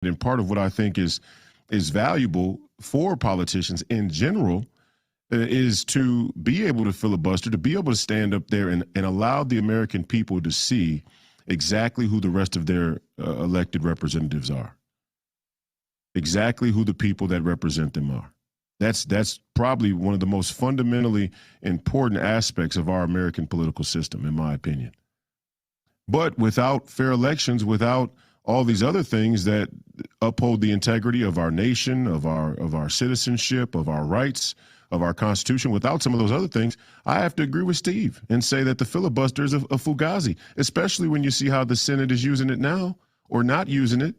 And part of what I think is valuable for politicians in general is to be able to filibuster, to be able to stand up there and allow the American people to see exactly who the rest of their elected representatives are, exactly who the people that represent them are. That's probably one of the most fundamentally important aspects of our American political system, in my opinion. But without fair elections, without all these other things that uphold the integrity of our nation, of our citizenship, of our rights, of our Constitution, without some of those other things, I have to agree with Steve and say that the filibuster is a Fugazi, especially when you see how the Senate is using it now or not using it,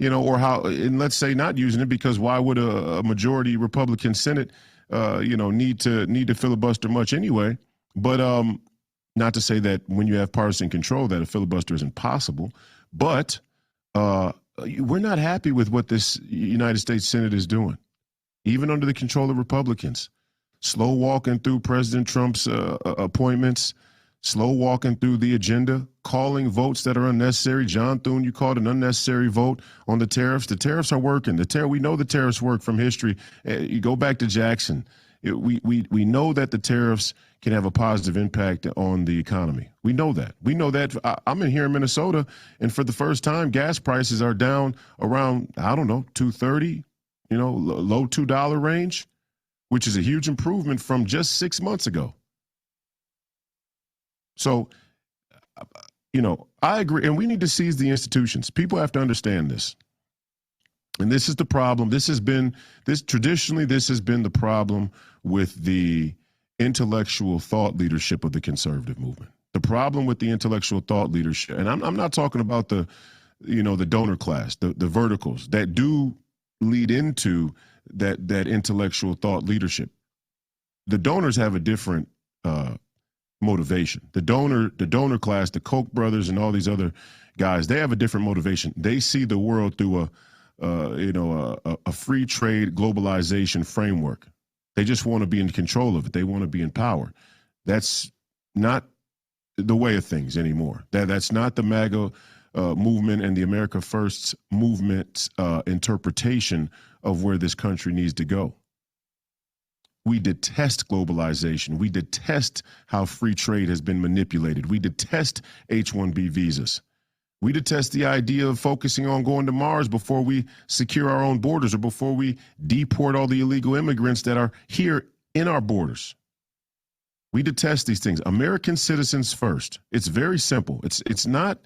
or how, and let's say not using it, because why would a majority Republican Senate, need to filibuster much anyway? But not to say that when you have partisan control that a filibuster is impossible, but we're not happy with what this United States Senate is doing, even under the control of Republicans. Slow walking through President Trump's appointments, slow walking through the agenda, calling votes that are unnecessary. John Thune, you called an unnecessary vote on the tariffs. The tariffs are working. We know the tariffs work from history. You go back to Jackson. We know that the tariffs can have a positive impact on the economy. We know that. We know that. I'm in here in Minnesota, and for the first time, gas prices are down around, I don't know, $2.30, low $2 range, which is a huge improvement from just 6 months ago. So, I agree, and we need to seize the institutions. People have to understand this. And this is the problem. Traditionally, this has been the problem with the intellectual thought leadership of the conservative movement. The problem with the intellectual thought leadership, and I'm not talking about the donor class, the verticals that do lead into that intellectual thought leadership. The donors have a different motivation. The donor class, the Koch brothers and all these other guys, they have a different motivation. They see the world through a free trade globalization framework. They just want to be in control of it. They want to be in power. That's not the way of things anymore. That's not the MAGA movement and the America First movement interpretation of where this country needs to go. We detest globalization. We detest how free trade has been manipulated. We detest H-1B visas. We detest the idea of focusing on going to Mars before we secure our own borders or before we deport all the illegal immigrants that are here in our borders. We detest these things. American citizens first. It's very simple. It's not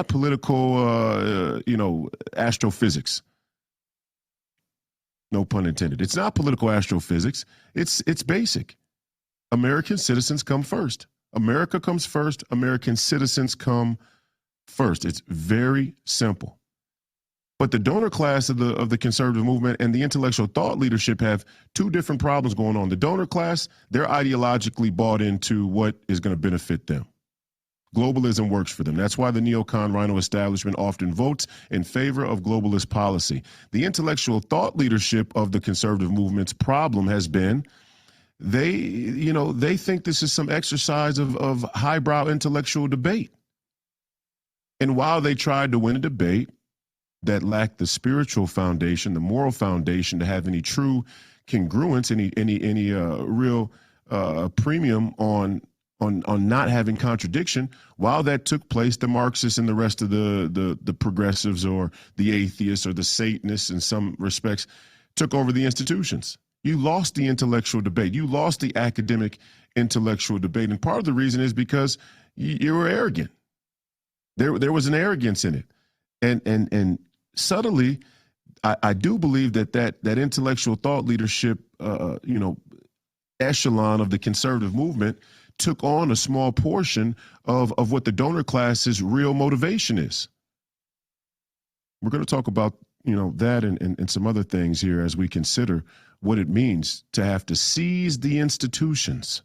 political astrophysics. No pun intended. It's not political astrophysics. It's basic. American citizens come first. America comes first. American citizens come first. It's very simple. But the donor class of the conservative movement and the intellectual thought leadership have two different problems going on. The donor class, they're ideologically bought into what is going to benefit them. Globalism works for them. That's why the neocon rhino establishment often votes in favor of globalist policy. The intellectual thought leadership of the conservative movement's problem has been they think this is some exercise of highbrow intellectual debate. And while they tried to win a debate that lacked the spiritual foundation, the moral foundation to have any true congruence, any real premium on not having contradiction, while that took place, the Marxists and the rest of the progressives or the atheists or the Satanists in some respects took over the institutions. You lost the intellectual debate. You lost the academic intellectual debate. And part of the reason is because you were arrogant. There was an arrogance in it. And subtly, I do believe that intellectual thought leadership, echelon of the conservative movement took on a small portion of what the donor class's real motivation is. We're going to talk about, that and some other things here as we consider what it means to have to seize the institutions.